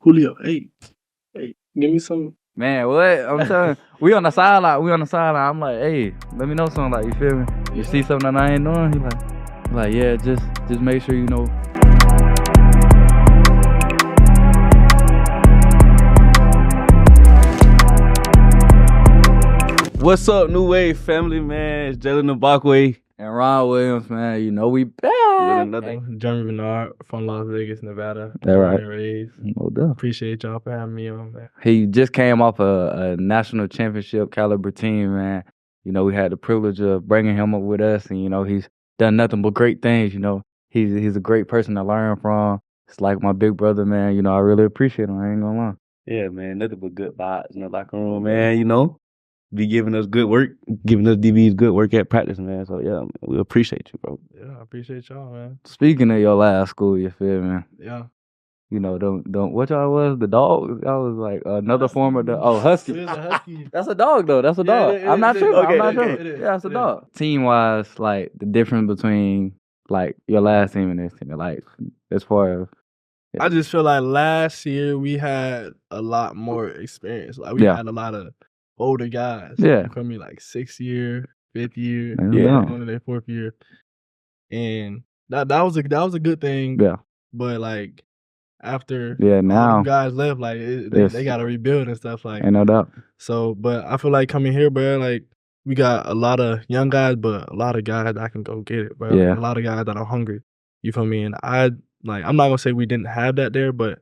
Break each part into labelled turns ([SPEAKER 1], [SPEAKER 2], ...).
[SPEAKER 1] Julio, hey, give me some.
[SPEAKER 2] Man, what? I'm telling you, we on the sideline. I'm like, hey, let me know something. Like, you feel me? You see something that I ain't doing? He like, yeah, just make sure you know.
[SPEAKER 3] What's up, New Wave family, man? It's Jalen Mbakwe
[SPEAKER 2] and Ron Williams, man. You know we back.
[SPEAKER 1] Germie Bernard from Las Vegas, Nevada.
[SPEAKER 2] That right.
[SPEAKER 1] No doubt. Appreciate y'all for having me on, man.
[SPEAKER 2] He just came off a national championship caliber team, man. You know, we had the privilege of bringing him up with us, and you know he's done nothing but great things. You know, he's a great person to learn from. It's like my big brother, man. You know, I really appreciate him. I ain't gonna lie.
[SPEAKER 3] Yeah, man, nothing but good vibes in the locker room, man. You know, be giving us good work, giving us DBs good work at practice, man. So yeah, man, we appreciate you, bro.
[SPEAKER 1] Yeah, I appreciate y'all, man.
[SPEAKER 2] Speaking of your last school, you feel me?
[SPEAKER 1] Yeah.
[SPEAKER 2] You know, don't what y'all was? The dog? I was like another form of the Husky.
[SPEAKER 1] It was a Husky.
[SPEAKER 2] That's a dog though. That's a dog.
[SPEAKER 1] Yeah,
[SPEAKER 2] I'm not sure.
[SPEAKER 1] Okay,
[SPEAKER 2] I'm not sure. Yeah, that's a dog. Team wise, like the difference between like your last team and this team, like as far as
[SPEAKER 1] I just feel like last year we had a lot more experience. Like we had a lot of older guys.
[SPEAKER 2] Yeah.
[SPEAKER 1] For me, like 6th year, 5th year, going to their 4th year. And that was a good thing.
[SPEAKER 2] Yeah.
[SPEAKER 1] But like after
[SPEAKER 2] now
[SPEAKER 1] guys left, like they got to rebuild and stuff, like
[SPEAKER 2] ain't no doubt.
[SPEAKER 1] So, but I feel like coming here, bro, like we got a lot of young guys, but a lot of guys that can go get it, bro.
[SPEAKER 2] Yeah.
[SPEAKER 1] A lot of guys that are hungry. You feel me? And I'm not gonna say we didn't have that there, but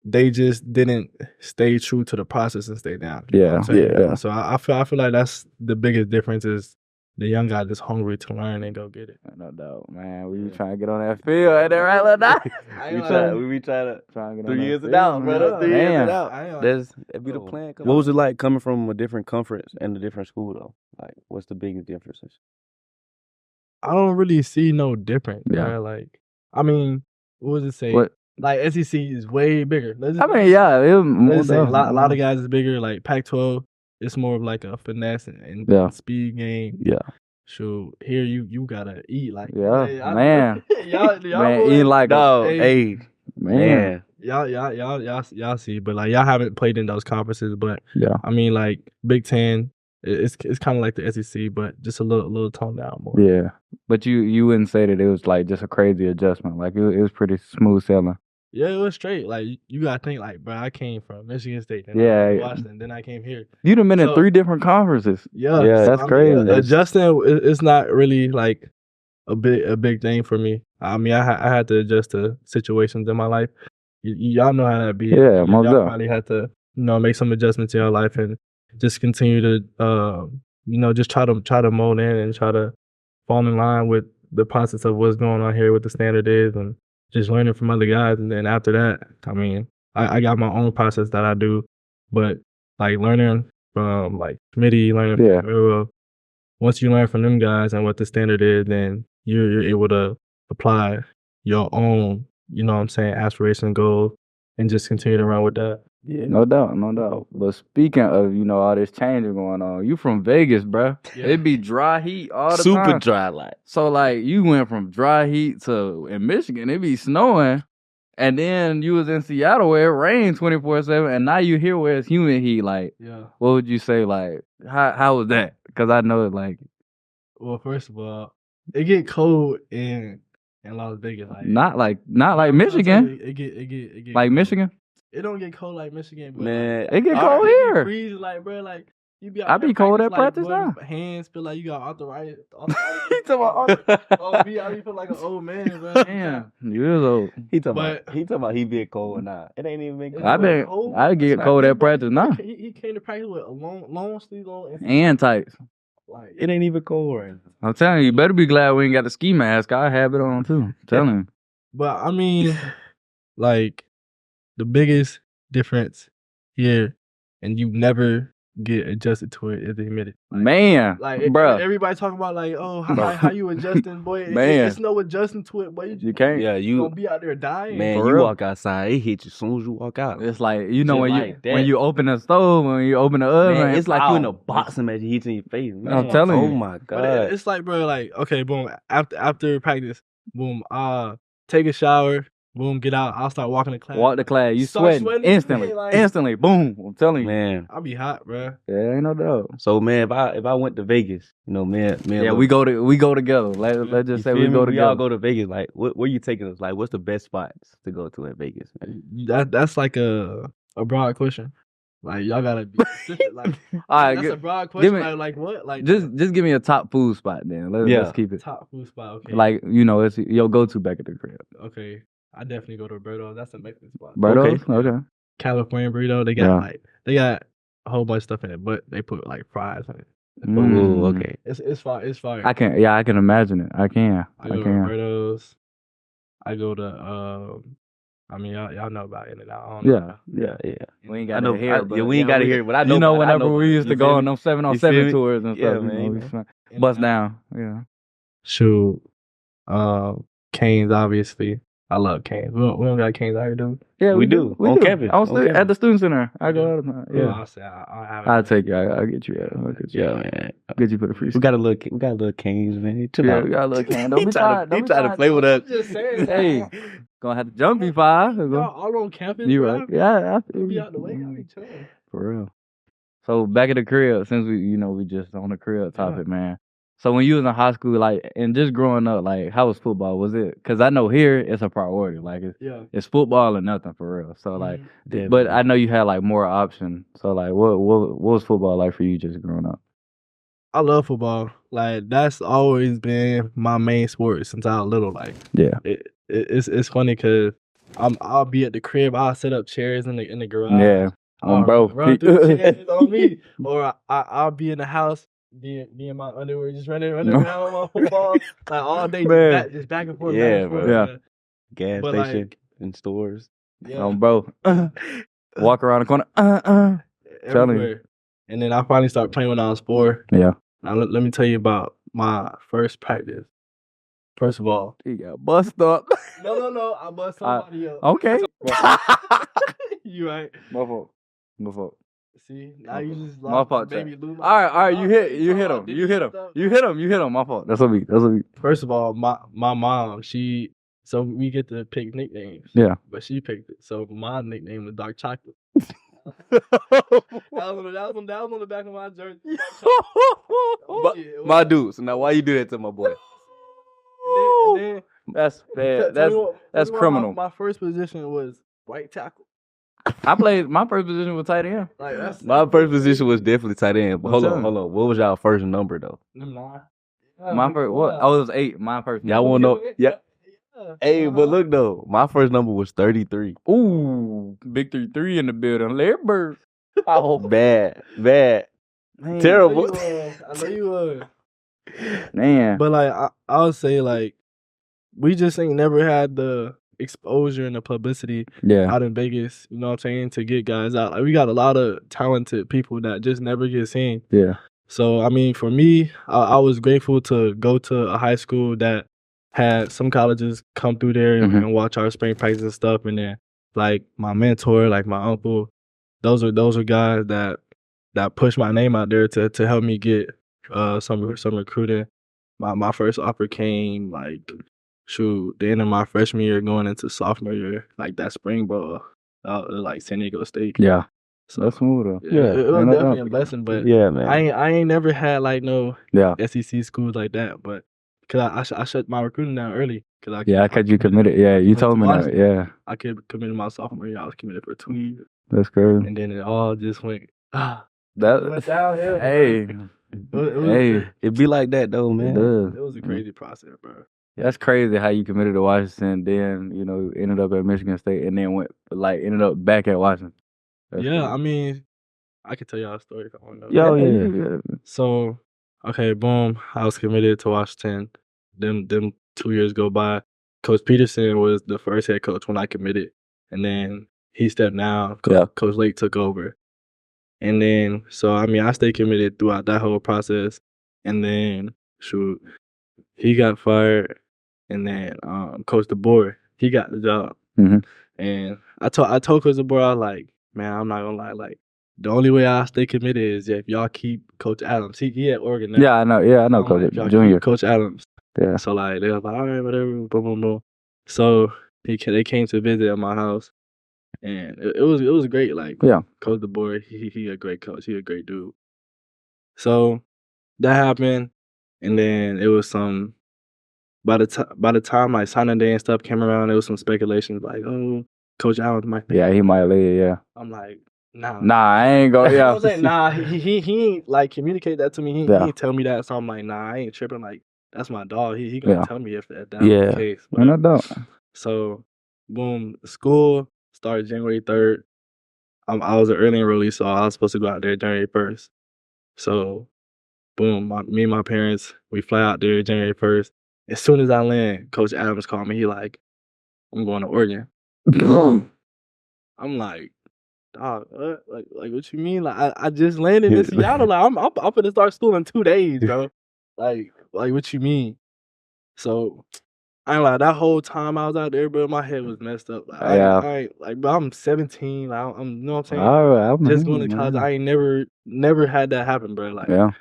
[SPEAKER 1] they just didn't stay true to the process and stay down.
[SPEAKER 2] Yeah.
[SPEAKER 1] So I feel like that's the biggest difference is the young guy that's hungry to learn and go get it.
[SPEAKER 2] No doubt, man. We be trying to get on that field, ain't that right, little guy?
[SPEAKER 3] we be trying to
[SPEAKER 2] get on
[SPEAKER 3] 3 years
[SPEAKER 2] that
[SPEAKER 3] it out,
[SPEAKER 2] field,
[SPEAKER 3] brother. 3 years it out.
[SPEAKER 2] That'd be the plan.
[SPEAKER 3] What was it like coming from a different conference and a different school though? Like, what's the biggest differences?
[SPEAKER 1] I don't really see no difference.
[SPEAKER 2] Yeah.
[SPEAKER 1] Bro. Like, I mean, what does it say?
[SPEAKER 2] What?
[SPEAKER 1] Like SEC is way bigger.
[SPEAKER 2] I mean, yeah,
[SPEAKER 1] a lot of guys is bigger. Like Pac-12, it's more of like a finesse and speed game.
[SPEAKER 2] Yeah.
[SPEAKER 1] So here you gotta eat like
[SPEAKER 2] man.
[SPEAKER 1] y'all
[SPEAKER 2] man, eat like
[SPEAKER 3] dog.
[SPEAKER 2] Hey, man.
[SPEAKER 1] Y'all see, but like y'all haven't played in those conferences. But
[SPEAKER 2] yeah,
[SPEAKER 1] I mean like Big Ten, it's kind of like the SEC, but just a little toned down more.
[SPEAKER 2] Yeah, but you wouldn't say that it was like just a crazy adjustment. Like it was pretty smooth sailing.
[SPEAKER 1] Yeah, it was straight. Like you gotta think, like, bro, I came from Michigan State, then I went to Washington, then I came here.
[SPEAKER 2] You done been in 3 different conferences.
[SPEAKER 1] Yeah,
[SPEAKER 2] that's crazy.
[SPEAKER 1] Adjusting, it's not really like a big thing for me. I mean, I had to adjust to situations in my life. Y'all know how that be.
[SPEAKER 2] Yeah, most
[SPEAKER 1] y'all probably had to, make some adjustments in your life and just continue to, just try to mold in and try to fall in line with the process of what's going on here, what the standard is, and just learning from other guys. And then after that, I mean, I got my own process that I do, but like learning from like Smitty, learning from once you learn from them guys and what the standard is, then you're able to apply your own, aspiration goals and just continue to run with that.
[SPEAKER 2] Yeah, no doubt. But speaking of, all this changing going on, you from Vegas, bro. Yeah. It be dry heat all the time.
[SPEAKER 3] Super dry, like.
[SPEAKER 2] So, like, you went from dry heat to, in Michigan, it be snowing. And then you was in Seattle where it rained 24/7. And now you here where it's humid heat. Like, what would you say, like, how was that? Because I know it, like.
[SPEAKER 1] Well, first of all, it get cold in Las Vegas. Like,
[SPEAKER 2] not like Michigan.
[SPEAKER 1] It get
[SPEAKER 2] like
[SPEAKER 1] cold.
[SPEAKER 2] Michigan?
[SPEAKER 1] It don't get cold like Michigan, but
[SPEAKER 2] man, it get cold here.
[SPEAKER 1] Freezing, like, bro, like you be.
[SPEAKER 2] I be cold at practice now.
[SPEAKER 1] Hands feel like you got arthritis.
[SPEAKER 2] He talking about
[SPEAKER 1] I be feel like an old man, bro.
[SPEAKER 2] Damn, you is old.
[SPEAKER 3] He talking about he being cold now. It ain't even been
[SPEAKER 2] cold. I get cold at practice now.
[SPEAKER 1] He came to practice with a long sleeve on
[SPEAKER 2] and tights.
[SPEAKER 3] Like it ain't even cold right now.
[SPEAKER 2] I'm telling you better be glad we ain't got the ski mask. I have it on too. I'm telling you.
[SPEAKER 1] But I mean, like. The biggest difference here, and you never get adjusted to it, is the humidity.
[SPEAKER 2] Like, man,
[SPEAKER 1] like
[SPEAKER 2] bro.
[SPEAKER 1] Everybody talking about like, oh, how you adjusting, boy?
[SPEAKER 2] Man,
[SPEAKER 1] it's no adjusting to it, boy.
[SPEAKER 2] You can't.
[SPEAKER 3] Yeah, you
[SPEAKER 1] gonna be out there dying.
[SPEAKER 3] Man, you walk outside, it hit you as soon as you walk out.
[SPEAKER 2] It's like when you open the stove, when you open the oven,
[SPEAKER 3] man, it's like you in a boxing match, hitting your face. Man.
[SPEAKER 2] I'm telling you.
[SPEAKER 3] Oh my god.
[SPEAKER 1] But it's like, bro, like okay, boom. After practice, boom. Take a shower. boom, get out. I'll start walking to class.
[SPEAKER 2] Walk to class, you
[SPEAKER 1] Start
[SPEAKER 2] sweating instantly,
[SPEAKER 1] like,
[SPEAKER 2] instantly. Boom! I'm telling you,
[SPEAKER 3] Man.
[SPEAKER 1] I'll be hot, bro.
[SPEAKER 2] Yeah, ain't no doubt.
[SPEAKER 3] So man, if I went to Vegas, you know, man,
[SPEAKER 2] Yeah, we go together. Let's just say we go together.
[SPEAKER 3] We all go to Vegas. Like, where you taking us? Like, what's the best spots to go to in Vegas, man?
[SPEAKER 1] That's like a broad question. Like y'all gotta be specific. Like,
[SPEAKER 2] all right,
[SPEAKER 1] that's a broad question. Like what? Like
[SPEAKER 2] just give me a top food spot then. Let's keep it
[SPEAKER 1] top food spot. Okay.
[SPEAKER 2] Like it's your go to back at the crib.
[SPEAKER 1] Okay, I definitely go to Birdo's. That's a Mexican spot.
[SPEAKER 2] Birdo's, okay.
[SPEAKER 1] California burrito. They got they got a whole bunch of stuff in it, but they put like fries in it.
[SPEAKER 3] Ooh, okay.
[SPEAKER 1] It's fire. It's fire.
[SPEAKER 2] I can imagine it. I can.
[SPEAKER 1] I go to Birdo's. I go to I mean, y'all know about In-N-Out.
[SPEAKER 3] Yeah.
[SPEAKER 2] We ain't got to hear it.
[SPEAKER 3] We ain't got to hear it, but I know.
[SPEAKER 2] Whenever we used to go on them 7-on-7 tours and stuff,
[SPEAKER 3] man.
[SPEAKER 2] Bust down. Yeah.
[SPEAKER 1] Shoot. Canes, obviously. I love Canes. We don't got Canes out here, do we?
[SPEAKER 2] Yeah,
[SPEAKER 3] we do. On campus.
[SPEAKER 2] I was at the student center. I go all the time. Yeah.
[SPEAKER 1] I'll say
[SPEAKER 2] I'll take you. I'll get you.
[SPEAKER 3] Yeah, man.
[SPEAKER 2] I'll get you for the free.
[SPEAKER 3] We got a little Canes, man.
[SPEAKER 2] We got a little Canes. Don't be tired.
[SPEAKER 3] He try to play with us.
[SPEAKER 1] I'm just saying.
[SPEAKER 2] Hey, gonna have to jump you 5.
[SPEAKER 1] Y'all all on campus,
[SPEAKER 2] You
[SPEAKER 1] bro.
[SPEAKER 2] right? Yeah, I feel
[SPEAKER 1] Be
[SPEAKER 2] you.
[SPEAKER 1] out the way. I'll be chilling.
[SPEAKER 2] For real. So back at the crib, since we just on the crib topic, man. So when you was in high school, like, and just growing up, like, how was football? Was it? Because I know here it's a priority. Like, it's football or nothing for real. So like, but I know you had like more options. So like, what was football like for you just growing up?
[SPEAKER 1] I love football. Like that's always been my main sport since I was little. Like, it's funny because I'll be at the crib. I'll set up chairs in the garage.
[SPEAKER 2] Yeah, bro,
[SPEAKER 1] run through the chairs on me. Or I'll be in the house. Be in my underwear, just running around on my football like all day, just back and forth.
[SPEAKER 3] Gas
[SPEAKER 1] but
[SPEAKER 3] station and stores.
[SPEAKER 1] Yeah,
[SPEAKER 2] bro. Walk around the corner.
[SPEAKER 1] Everywhere. And then I finally started playing when I was 4.
[SPEAKER 2] Yeah.
[SPEAKER 1] Now let me tell you about my first practice. First of all,
[SPEAKER 2] he got bust up.
[SPEAKER 1] No, I bust somebody up.
[SPEAKER 2] Okay.
[SPEAKER 1] You right?
[SPEAKER 2] My fault.
[SPEAKER 1] See, now you just
[SPEAKER 2] my fault,
[SPEAKER 1] baby Lou.
[SPEAKER 2] All right, you hit him. My fault. That's what we.
[SPEAKER 1] First of all, my mom, so we get to pick nicknames.
[SPEAKER 2] Yeah.
[SPEAKER 1] But she picked it. So my nickname was Dark Chocolate. that was on the back of my jersey.
[SPEAKER 3] My dude. So now why you do that to my boy?
[SPEAKER 1] And then,
[SPEAKER 2] that's bad. That's criminal.
[SPEAKER 1] My first position was right tackle.
[SPEAKER 2] My first position was tight end.
[SPEAKER 1] Like,
[SPEAKER 3] my first position was definitely tight end. But hold on. What was y'all first number though?
[SPEAKER 2] My first what? I was 8. My first.
[SPEAKER 3] Y'all want to know? Yeah. Hey, but look though, my first number was 33.
[SPEAKER 2] Ooh, big 33 in the building. Larry Bird.
[SPEAKER 3] Oh, bad, man, terrible.
[SPEAKER 1] I know you would.
[SPEAKER 2] Man,
[SPEAKER 1] but like I would say, like we just ain't never had the exposure and the publicity out in Vegas. You know what I'm saying? To get guys out, like we got a lot of talented people that just never get seen.
[SPEAKER 2] Yeah.
[SPEAKER 1] So I mean, for me, I was grateful to go to a high school that had some colleges come through there and watch our spring practice and stuff. And then like my mentor, like my uncle, those are guys that pushed my name out there to help me get some recruiting. My first offer came like the end of my freshman year going into sophomore year, like that spring ball, like San Diego State.
[SPEAKER 2] Yeah. So that's smooth though.
[SPEAKER 1] Yeah, it was definitely a blessing, but
[SPEAKER 3] man,
[SPEAKER 1] I ain't never had like no SEC schools like that, but cause I shut my recruiting down early. I
[SPEAKER 2] kept you committed. Yeah, you told me that. Yeah,
[SPEAKER 1] I committed my sophomore year. I was committed for 2 years.
[SPEAKER 2] That's crazy.
[SPEAKER 1] And then it all just went.
[SPEAKER 2] That
[SPEAKER 1] went downhill.
[SPEAKER 2] Hey,
[SPEAKER 3] it be like that though, man.
[SPEAKER 1] It was a crazy process, bro.
[SPEAKER 2] That's crazy how you committed to Washington, then ended up at Michigan State, and then ended up back at Washington. That's crazy.
[SPEAKER 1] I mean, I could tell y'all a story if I want to know.
[SPEAKER 2] Yeah.
[SPEAKER 1] So, okay, boom. I was committed to Washington. Them 2 years go by. Coach Peterson was the first head coach when I committed, and then he stepped down. Coach Lake took over, and then so I mean I stayed committed throughout that whole process, and then he got fired, and then Coach DeBoer he got the job, and I told Coach DeBoer I was like, man, I'm not gonna lie, like the only way I stay committed is if y'all keep Coach Adams. He at Oregon now.
[SPEAKER 2] Yeah, I know. Yeah, I know Coach Junior.
[SPEAKER 1] Coach Adams.
[SPEAKER 2] Yeah.
[SPEAKER 1] So like they was like, all right, whatever, boom, boom, boom. So They came to visit at my house, and it was great. Like,
[SPEAKER 2] Yeah.
[SPEAKER 1] Coach DeBoer, he a great coach. He a great dude. So that happened, and then it was some. By the time like signing day and stuff came around, there was some speculation like, oh, Coach Allen's my favorite.
[SPEAKER 2] Yeah, he might leave. Yeah.
[SPEAKER 1] I'm like, nah.
[SPEAKER 2] Nah, I ain't go.
[SPEAKER 1] You know
[SPEAKER 2] Yeah.
[SPEAKER 1] what I'm saying? Nah, he ain't like communicate that to me. He
[SPEAKER 2] Yeah.
[SPEAKER 1] ain't tell me that. So I'm like, nah, I ain't tripping. Like, that's my dog. He gonna
[SPEAKER 2] Yeah.
[SPEAKER 1] tell me if that was
[SPEAKER 3] Yeah.
[SPEAKER 1] the case.
[SPEAKER 2] Man,
[SPEAKER 1] But,
[SPEAKER 2] I don't.
[SPEAKER 1] so, boom, school started January 3rd. I was an early enrollee, so I was supposed to go out there January 1st. So, boom, me and my parents, we fly out there January 1st. As soon as I land, Coach Adams called me. He like, I'm going to Oregon. I'm like, dog, what? Like what you mean? Like I just landed in Seattle. Like I'm gonna start school in 2 days, bro. Like what you mean? So I ain't like that whole time I was out there, bro. My head was messed up. Like,
[SPEAKER 2] Yeah.
[SPEAKER 1] I ain't like, but I'm 17. Like I'm, you know what I'm saying?
[SPEAKER 2] All right, I'm
[SPEAKER 1] Just
[SPEAKER 2] here,
[SPEAKER 1] going to college.
[SPEAKER 2] man.
[SPEAKER 1] I ain't never had that happen, bro. Like
[SPEAKER 2] Yeah.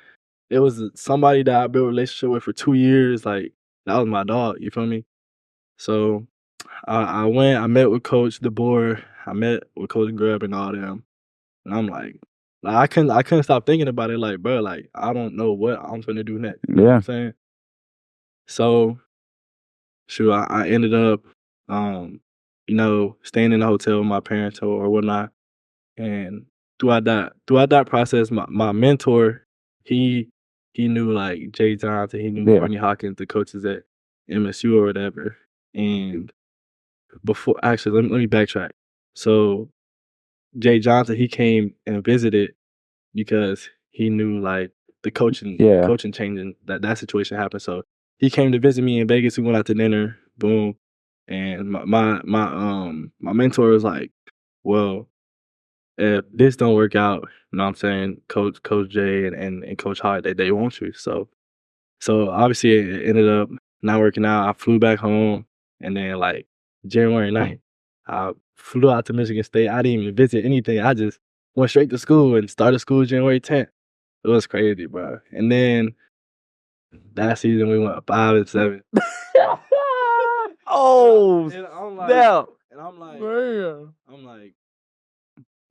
[SPEAKER 1] it was somebody that I built a relationship with for 2 years. Like that was my dog. You feel me? So I went. I met with Coach DeBoer. I met with Coach Grubb and all them. And I'm like I couldn't stop thinking about it. Like, bro, like I don't know what I'm gonna do next. You know what I'm saying? So, shoot, I ended up, staying in the hotel with my parents or whatnot. And throughout that process, my mentor, he knew like Jay Johnson, he knew Barney Hawkins, the coaches at MSU or whatever. And before, actually, let me backtrack. So Jay Johnson, he came and visited because he knew like the coaching changing that situation happened. So he came to visit me in Vegas. We went out to dinner. Boom, and my mentor was like, "Well, if this don't work out, you know what I'm saying, Coach Jay and Coach Hart, they want you." So obviously it ended up not working out. I flew back home, and then like January 9th, I flew out to Michigan State. I didn't even visit anything. I just went straight to school and started school January 10th. It was crazy, bro. And then that season we went 5-7.
[SPEAKER 3] Oh,
[SPEAKER 1] and I'm like,
[SPEAKER 3] snap.
[SPEAKER 1] and I'm like,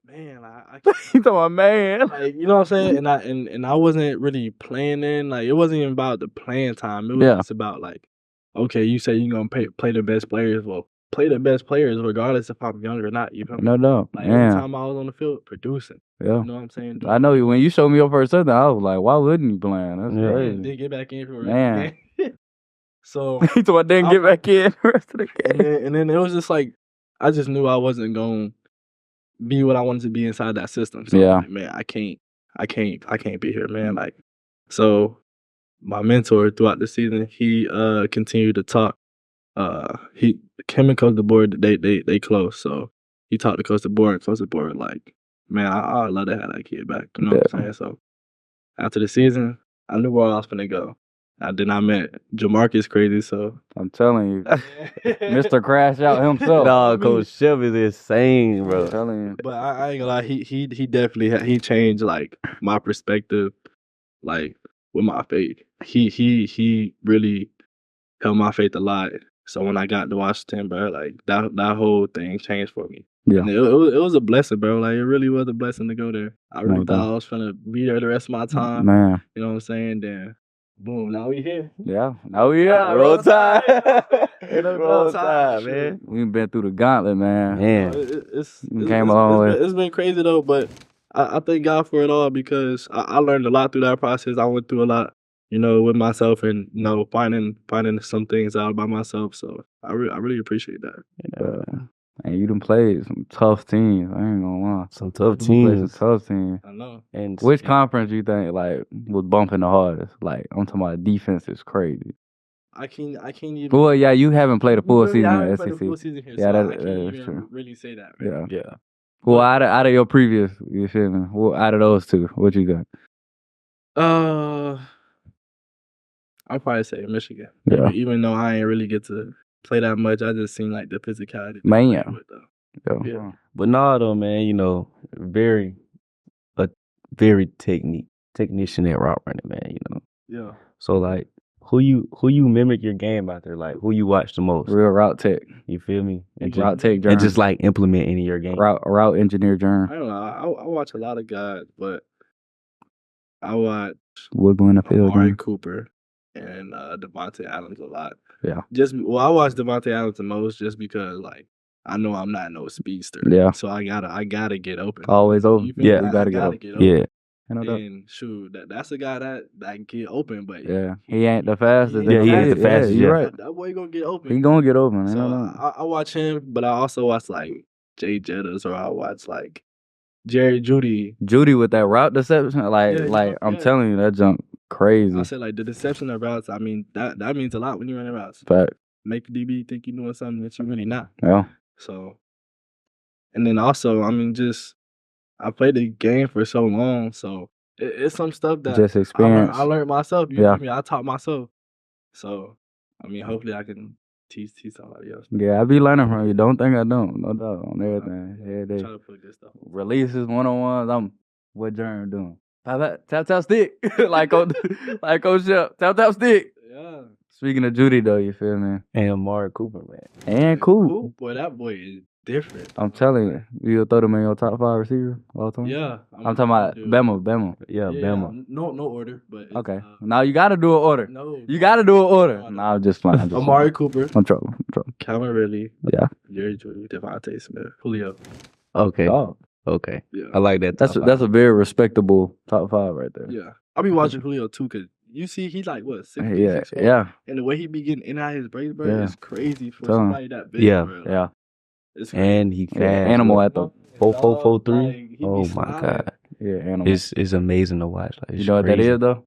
[SPEAKER 1] man, I can't.
[SPEAKER 2] You talking about man?
[SPEAKER 1] Like, you know what I'm saying? And I wasn't really playing then. Like, it wasn't even about the playing time. It was just about like, okay, you say you're gonna play the best players. Well, play the best players regardless if I'm young or not. You feel me?
[SPEAKER 2] No.
[SPEAKER 1] Like every time I was on the field, producing.
[SPEAKER 2] Yeah.
[SPEAKER 1] You know what I'm saying?
[SPEAKER 2] I know you. When you showed me your first touchdown, I was like, why wouldn't you playing? That's crazy.
[SPEAKER 1] Did get back in for the
[SPEAKER 2] Man.
[SPEAKER 1] rest of the game. So
[SPEAKER 2] He told I didn't get back in the rest of the game.
[SPEAKER 1] and then it was just like I just knew I wasn't going to be what I wanted to be inside that system. So I'm like, man, I can't be here, man. Like, so my mentor throughout the season, he continued to talk. Him and Coach DeBoer, they close. So he talked to Coach DeBoer, and Coach DeBoer like, man, I'd love to have that kid back. You know what I'm saying? So after the season, I knew where I was finna go. Then I met Jamarcus Crazy, so
[SPEAKER 2] I'm telling you, Mr. Crash Out himself.
[SPEAKER 3] Nah, Coach Chef is insane, bro.
[SPEAKER 2] I'm telling you.
[SPEAKER 1] But I ain't gonna lie, he definitely he changed like my perspective, like with my faith. He really helped my faith a lot. So when I got to Washington, bro, like that whole thing changed for me.
[SPEAKER 2] Yeah,
[SPEAKER 1] and it was a blessing, bro. Like it really was a blessing to go there. I really thought I was gonna be there the rest of my time.
[SPEAKER 2] Man,
[SPEAKER 1] you know what I'm saying? Then boom, now we here.
[SPEAKER 2] Yeah, now we here.
[SPEAKER 3] Roll Tide.
[SPEAKER 1] Roll Tide,
[SPEAKER 3] man.
[SPEAKER 2] We've been through the gauntlet, man.
[SPEAKER 1] It's
[SPEAKER 2] came a long way.
[SPEAKER 1] It's been crazy though, but I thank God for it all because I learned a lot through that process. I went through a lot, with myself and finding some things out by myself. So I really appreciate that.
[SPEAKER 2] And you done played some tough teams. I ain't gonna lie.
[SPEAKER 3] Some tough
[SPEAKER 2] Played
[SPEAKER 3] teams.
[SPEAKER 2] some tough teams.
[SPEAKER 1] I know.
[SPEAKER 3] And
[SPEAKER 2] Which conference you think like was bumping the hardest? Like I'm talking about defense is crazy.
[SPEAKER 1] I can't even.
[SPEAKER 2] Well, yeah, you haven't played a full season
[SPEAKER 1] I
[SPEAKER 2] in
[SPEAKER 1] haven't
[SPEAKER 2] the
[SPEAKER 1] played a
[SPEAKER 2] SEC.
[SPEAKER 1] full season here,
[SPEAKER 2] Yeah,
[SPEAKER 1] so I
[SPEAKER 2] that's
[SPEAKER 1] can't even
[SPEAKER 2] true.
[SPEAKER 1] really say that. Right?
[SPEAKER 2] Yeah. Well, out of your previous, you feel me? Well, out of those two, what you got?
[SPEAKER 1] I'll probably say Michigan.
[SPEAKER 2] Yeah.
[SPEAKER 1] Even though I ain't really get to play that much, I just seen like the physicality.
[SPEAKER 2] Man.
[SPEAKER 1] Yeah.
[SPEAKER 3] But nah, though, man, a very technician at route running, man,
[SPEAKER 1] Yeah.
[SPEAKER 3] So, like, who you mimic your game out there? Like who you watch the most?
[SPEAKER 2] Real route tech.
[SPEAKER 3] You feel me? And
[SPEAKER 2] Route tech,
[SPEAKER 3] and just like implement in your game.
[SPEAKER 2] route engineer, Germ.
[SPEAKER 1] I don't know. I watch a lot of guys, but I watch
[SPEAKER 2] Wiggle in the field.
[SPEAKER 1] Amari
[SPEAKER 2] Germ.
[SPEAKER 1] Cooper and Devontae Adams a lot.
[SPEAKER 2] Yeah.
[SPEAKER 1] I watch Devontae Adams the most just because like I know I'm not no speedster.
[SPEAKER 2] Yeah.
[SPEAKER 1] So I gotta get open.
[SPEAKER 2] Always open.
[SPEAKER 1] You feel me?
[SPEAKER 2] Yeah, you gotta
[SPEAKER 1] I
[SPEAKER 2] get open.
[SPEAKER 1] get open.
[SPEAKER 3] Yeah.
[SPEAKER 1] And shoot, that's a guy that can get open, but
[SPEAKER 2] Yeah, he ain't the fastest.
[SPEAKER 3] Yeah, he ain't the fastest.
[SPEAKER 2] You're
[SPEAKER 3] Yeah.
[SPEAKER 2] right.
[SPEAKER 1] That boy gonna get open.
[SPEAKER 2] He gonna get open.
[SPEAKER 1] So I watch him, but I also watch like Jay Jettas, or I watch like Jerry Judy.
[SPEAKER 2] Judy with that route deception, I'm telling you, that jump crazy.
[SPEAKER 1] I said like the deception of routes. I mean that means a lot when you're running routes.
[SPEAKER 2] Fact.
[SPEAKER 1] Make the DB think you're doing something that you're really not.
[SPEAKER 2] Yeah.
[SPEAKER 1] So, and then also, I mean, just I played the game for so long, so it's some stuff that
[SPEAKER 2] Just experience.
[SPEAKER 1] I learned myself. You
[SPEAKER 2] Yeah.
[SPEAKER 1] feel me? I taught myself. So, I mean, hopefully I can teach somebody else.
[SPEAKER 2] Yeah, I be learning from you. Don't think I don't. No doubt on everything. Every day.
[SPEAKER 1] Try to put good stuff.
[SPEAKER 2] Releases, one-on-ones. I'm what Jerm doing. Tap stick. like Coach Shep. Tap stick.
[SPEAKER 1] Yeah.
[SPEAKER 2] Speaking of Judy though, you feel me?
[SPEAKER 3] And Amari Cooper, man.
[SPEAKER 2] And cool.
[SPEAKER 1] Boy, that boy is different.
[SPEAKER 2] I'm telling you, you'll throw them in your top 5 receiver all time?
[SPEAKER 1] Yeah.
[SPEAKER 2] I'm talking about Bama.
[SPEAKER 3] Yeah, Bama.
[SPEAKER 1] No order, but
[SPEAKER 2] Okay. Now you gotta do an order.
[SPEAKER 1] No.
[SPEAKER 2] You gotta do an order. Nah, I'm just fine.
[SPEAKER 1] Amari Cooper,
[SPEAKER 2] I'm trouble.
[SPEAKER 1] Calvin Ridley,
[SPEAKER 2] Yeah.
[SPEAKER 1] Jerry Judy, Devontae Smith, Julio.
[SPEAKER 3] Okay.
[SPEAKER 2] Oh,
[SPEAKER 3] Okay.
[SPEAKER 1] Yeah.
[SPEAKER 3] I like that.
[SPEAKER 2] that's a very respectable top 5 right there.
[SPEAKER 1] Yeah. I be watching Julio too, cause you see he's like what 6'6",
[SPEAKER 2] Yeah,
[SPEAKER 1] 6'4",
[SPEAKER 2] yeah,
[SPEAKER 1] and the way he be getting in and out his breaks, bro,
[SPEAKER 2] Yeah.
[SPEAKER 1] is crazy for
[SPEAKER 2] Tell him.
[SPEAKER 1] somebody that big.
[SPEAKER 3] Yeah.
[SPEAKER 1] Bro. Like,
[SPEAKER 2] yeah.
[SPEAKER 1] it's crazy.
[SPEAKER 3] And he fast.
[SPEAKER 2] Animal at the
[SPEAKER 3] 4.443.
[SPEAKER 1] Like, he be
[SPEAKER 3] Oh my
[SPEAKER 1] sliding.
[SPEAKER 3] God.
[SPEAKER 2] yeah animal.
[SPEAKER 3] It's amazing to watch. Like,
[SPEAKER 2] You
[SPEAKER 3] it's
[SPEAKER 2] know what
[SPEAKER 3] crazy.
[SPEAKER 2] that is though?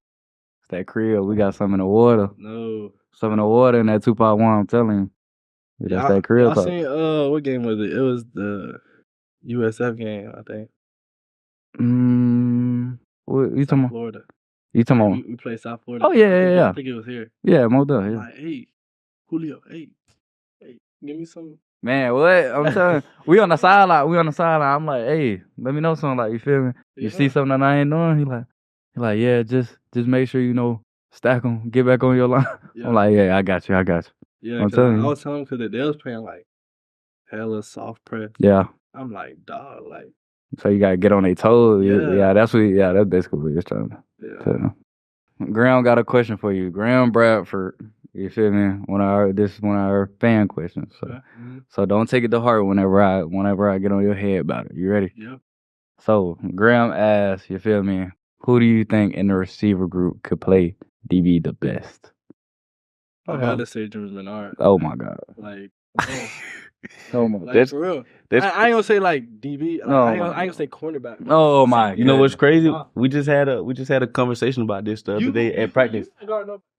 [SPEAKER 2] It's that crib. We got some in the water.
[SPEAKER 1] No.
[SPEAKER 2] Some in the water in that 2.1. I'm telling you. That's that crib
[SPEAKER 1] I
[SPEAKER 2] talk.
[SPEAKER 1] seen what game was it? It was the USF game, I think.
[SPEAKER 2] What you talking about?
[SPEAKER 1] Florida.
[SPEAKER 2] You talking about?
[SPEAKER 1] We played South Florida.
[SPEAKER 2] Oh, yeah.
[SPEAKER 1] I think it was here.
[SPEAKER 2] Yeah, more done.
[SPEAKER 1] I'm
[SPEAKER 2] Yeah.
[SPEAKER 1] like, hey, Julio, hey, give me some.
[SPEAKER 2] Man, what? I'm telling you, we on the sideline. I'm like, hey, let me know something. Like, you feel me? You
[SPEAKER 1] Yeah.
[SPEAKER 2] see something that I ain't doing? He like, yeah, just make sure you know, stack them, get back on your line.
[SPEAKER 1] Yeah.
[SPEAKER 2] I'm like, yeah, I got you.
[SPEAKER 1] Yeah,
[SPEAKER 2] I'm
[SPEAKER 1] 'cause
[SPEAKER 2] telling
[SPEAKER 1] I
[SPEAKER 2] you.
[SPEAKER 1] was telling him because they was playing like hella soft press.
[SPEAKER 2] Yeah.
[SPEAKER 1] I'm like, dog, like,
[SPEAKER 2] So you gotta get on their toes.
[SPEAKER 1] Yeah.
[SPEAKER 2] Yeah, that's basically what you're trying to
[SPEAKER 1] yeah.
[SPEAKER 2] tell them. Graham got a question for you. Graham Bradford, you feel me? This is one of our fan questions. So,
[SPEAKER 1] Okay. Mhm.
[SPEAKER 2] so don't take it to heart whenever I get on your head about it. You ready?
[SPEAKER 1] Yeah.
[SPEAKER 2] So Graham asks, you feel me? Who do you think in the receiver group could play DB the best?
[SPEAKER 1] I'm about to say Germie Bernard.
[SPEAKER 2] Oh my God.
[SPEAKER 1] Like,
[SPEAKER 2] Oh my.
[SPEAKER 1] like
[SPEAKER 3] That's-
[SPEAKER 1] for real.
[SPEAKER 3] that's-
[SPEAKER 1] I ain't gonna say like DB. Like,
[SPEAKER 2] No,
[SPEAKER 1] I ain't gonna say cornerback.
[SPEAKER 2] Oh my.
[SPEAKER 3] You know what's crazy?
[SPEAKER 1] Huh?
[SPEAKER 3] We just had a conversation about this the other day at practice.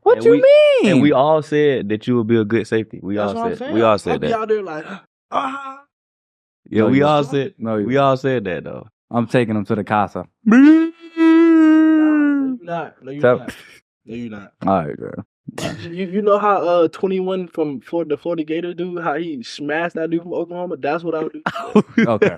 [SPEAKER 2] What
[SPEAKER 3] And
[SPEAKER 2] you
[SPEAKER 3] we-
[SPEAKER 2] mean?
[SPEAKER 3] And we all said that you would be a good safety. We
[SPEAKER 1] That's
[SPEAKER 3] all
[SPEAKER 1] what I'm
[SPEAKER 3] said.
[SPEAKER 1] saying.
[SPEAKER 3] We all
[SPEAKER 1] I'll
[SPEAKER 3] said
[SPEAKER 1] be
[SPEAKER 3] that.
[SPEAKER 1] out there like, ah.
[SPEAKER 3] Yeah,
[SPEAKER 2] No,
[SPEAKER 3] we
[SPEAKER 2] you-
[SPEAKER 3] all said.
[SPEAKER 2] No, you-
[SPEAKER 3] We all said that though.
[SPEAKER 2] I'm taking him to the casa.
[SPEAKER 1] No, you're not. No, you're
[SPEAKER 2] Tell-
[SPEAKER 1] not. No, you're not.
[SPEAKER 2] All right, girl.
[SPEAKER 1] You know how 21 from Florida, the Florida Gator dude, how he smashed that dude from Oklahoma? That's what I would do.
[SPEAKER 2] Okay.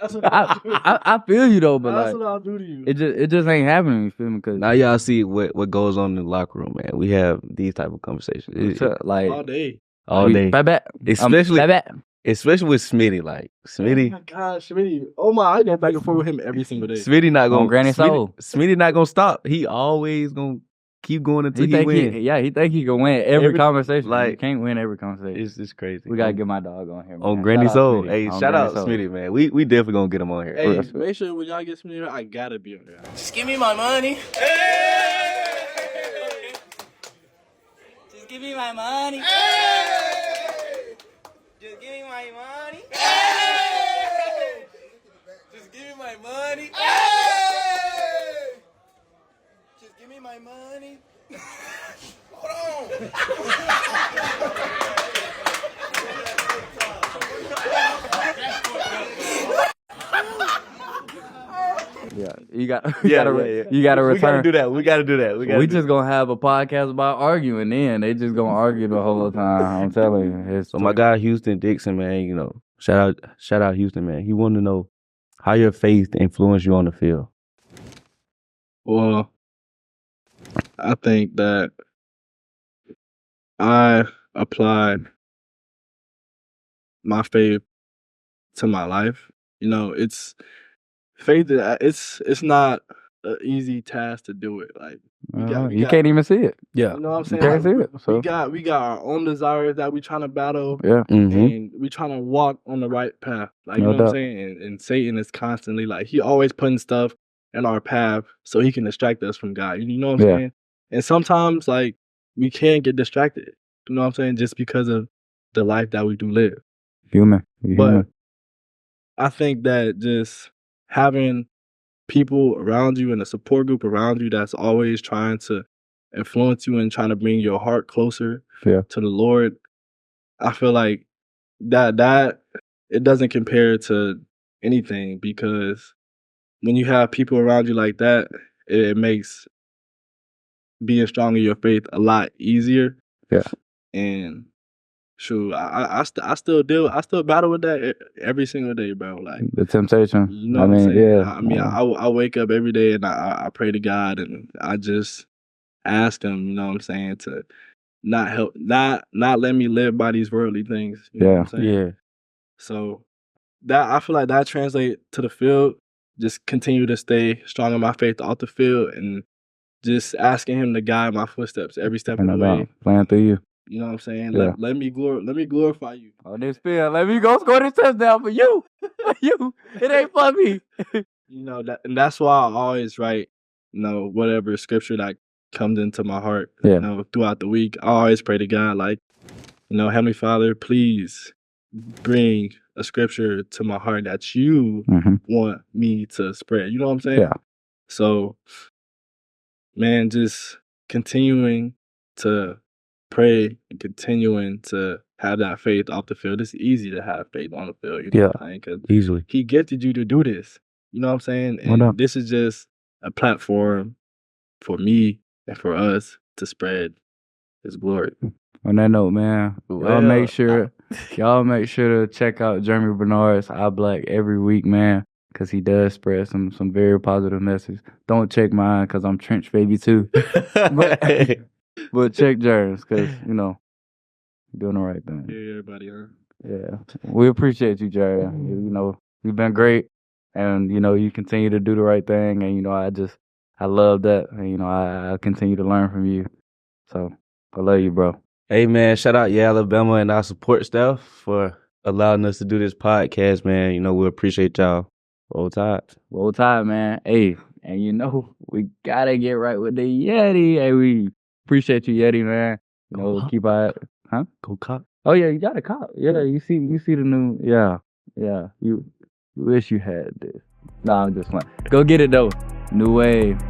[SPEAKER 1] That's what I would do.
[SPEAKER 2] I feel you though, but
[SPEAKER 1] That's
[SPEAKER 2] like
[SPEAKER 1] what I'll do to you.
[SPEAKER 2] it just ain't happening. You feel me? Cause
[SPEAKER 3] Now y'all see what goes on in the locker room, man. We have these type of conversations
[SPEAKER 2] like
[SPEAKER 1] all day.
[SPEAKER 3] all day,
[SPEAKER 2] Bye.
[SPEAKER 3] especially
[SPEAKER 2] bye.
[SPEAKER 3] especially with Smitty. Like
[SPEAKER 1] Oh
[SPEAKER 3] Smitty,
[SPEAKER 1] my gosh, Smitty. Oh my, I get back and forth with him every single day.
[SPEAKER 3] Smitty not
[SPEAKER 2] On
[SPEAKER 3] gonna
[SPEAKER 2] Granny Soul.
[SPEAKER 3] Smitty not gonna stop. He always gonna keep going until he wins.
[SPEAKER 2] He think he can win every conversation.
[SPEAKER 3] like-
[SPEAKER 2] You can't win every conversation.
[SPEAKER 3] It's crazy.
[SPEAKER 2] We gotta get my dog on here. Man.
[SPEAKER 3] on Granny Soul.
[SPEAKER 2] Smitty.
[SPEAKER 3] Hey,
[SPEAKER 2] On
[SPEAKER 3] shout out
[SPEAKER 2] Granny Soul.
[SPEAKER 3] Smitty, man. We definitely gonna get him on here.
[SPEAKER 1] Hey, make sure when y'all get Smitty here, I gotta be on there.
[SPEAKER 4] Just give me my money. Just give me my money. Just give me my money. Just give me my money. Just give me my money. Hold on.
[SPEAKER 2] Yeah, you got.
[SPEAKER 3] Yeah,
[SPEAKER 2] You gotta
[SPEAKER 3] yeah.
[SPEAKER 2] You gotta
[SPEAKER 3] We
[SPEAKER 2] return.
[SPEAKER 3] gotta do that. We gotta do that.
[SPEAKER 2] We just gonna have a podcast about arguing. Then they just gonna argue the whole time. I'm telling you.
[SPEAKER 3] So my guy Houston Dixon, man, you know, shout out Houston, man. He wanted to know how your faith influenced you on the field.
[SPEAKER 1] Well, I think that I applied my faith to my life. You know, it's faith. It's not an easy task to do it. Like we
[SPEAKER 2] You
[SPEAKER 1] got.
[SPEAKER 2] can't even see it.
[SPEAKER 3] Yeah.
[SPEAKER 1] You know what I'm
[SPEAKER 2] You
[SPEAKER 1] saying?
[SPEAKER 2] can't
[SPEAKER 1] Like
[SPEAKER 2] see it. So
[SPEAKER 1] we got our own desires that we trying to battle,
[SPEAKER 2] yeah,
[SPEAKER 3] Mm-hmm.
[SPEAKER 1] and we trying to walk on the right path. Like, you
[SPEAKER 2] no
[SPEAKER 1] know what I'm
[SPEAKER 2] doubt.
[SPEAKER 1] saying? And Satan is constantly like, he always putting stuff in our path so he can distract us from God. You know what I'm
[SPEAKER 2] Yeah.
[SPEAKER 1] saying? And sometimes like we can get distracted. You know what I'm saying? Just because of the life that we do live.
[SPEAKER 2] Human. You're
[SPEAKER 1] But
[SPEAKER 2] human.
[SPEAKER 1] I think that just having people around you and a support group around you that's always trying to influence you and trying to bring your heart closer
[SPEAKER 2] Yeah.
[SPEAKER 1] to the Lord, I feel like that it doesn't compare to anything, because when you have people around you like that, it makes being strong in your faith a lot easier.
[SPEAKER 2] Yeah.
[SPEAKER 1] And shoot, I still battle with that every single day, bro. Like,
[SPEAKER 2] The temptation.
[SPEAKER 1] you know
[SPEAKER 2] I
[SPEAKER 1] what I'm
[SPEAKER 2] mean,
[SPEAKER 1] saying?
[SPEAKER 2] yeah.
[SPEAKER 1] I mean, I wake up every day and I pray to God, and I just ask him, you know what I'm saying, to not let me live by these worldly things. You know what I'm saying?
[SPEAKER 3] Yeah.
[SPEAKER 1] So that, I feel like that translates to the field. Just continue to stay strong in my faith off the field, and just asking him to guide my footsteps every step of the way.
[SPEAKER 2] Playing through you.
[SPEAKER 1] You know what I'm saying?
[SPEAKER 2] Yeah.
[SPEAKER 1] Let me glorify you.
[SPEAKER 2] On this field, let me go score this touchdown for you. You. It ain't for me.
[SPEAKER 1] You know, and that's why I always write, you know, whatever scripture that comes into my heart,
[SPEAKER 2] Yeah.
[SPEAKER 1] you know, throughout the week. I always pray to God, like, you know, Heavenly Father, please bring a scripture to my heart that you want me to spread. You know what I'm saying?
[SPEAKER 2] Yeah.
[SPEAKER 1] So, man, just continuing to pray and continuing to have that faith off the field. It's easy to have faith on the field. You know what I'm saying? 'Cause
[SPEAKER 3] Easily.
[SPEAKER 1] he gifted you to do this. You know what I'm saying?
[SPEAKER 2] No doubt.
[SPEAKER 1] And this is just a platform for me and for us to spread his glory.
[SPEAKER 2] On that note, man, y'all make sure to check out Germie Bernard's I Black every week, man, because he does spread some very positive messages. Don't check mine because I'm trench baby too. But check Jerry's because, you know, you're doing the right thing.
[SPEAKER 1] Yeah, everybody, huh?
[SPEAKER 2] Yeah. We appreciate you, Jerry. You know, you've been great, and, you know, you continue to do the right thing, and, you know, I love that, and, you know, I continue to learn from you. So, I love you, bro.
[SPEAKER 3] Hey, man, shout out Alabama and our support staff for allowing us to do this podcast, man. You know, we appreciate y'all. Roll Tide.
[SPEAKER 2] Roll Tide, man. Hey, and you know, we gotta get right with the Yeti. Hey, we appreciate you, Yeti, man. You know,
[SPEAKER 3] Go
[SPEAKER 2] keep our, huh?
[SPEAKER 3] Go Cop.
[SPEAKER 2] Oh yeah, you got a cop. Yeah, you see the new, yeah. You wish you had this. Nah, I'm just playing. Go get it though. New Wave.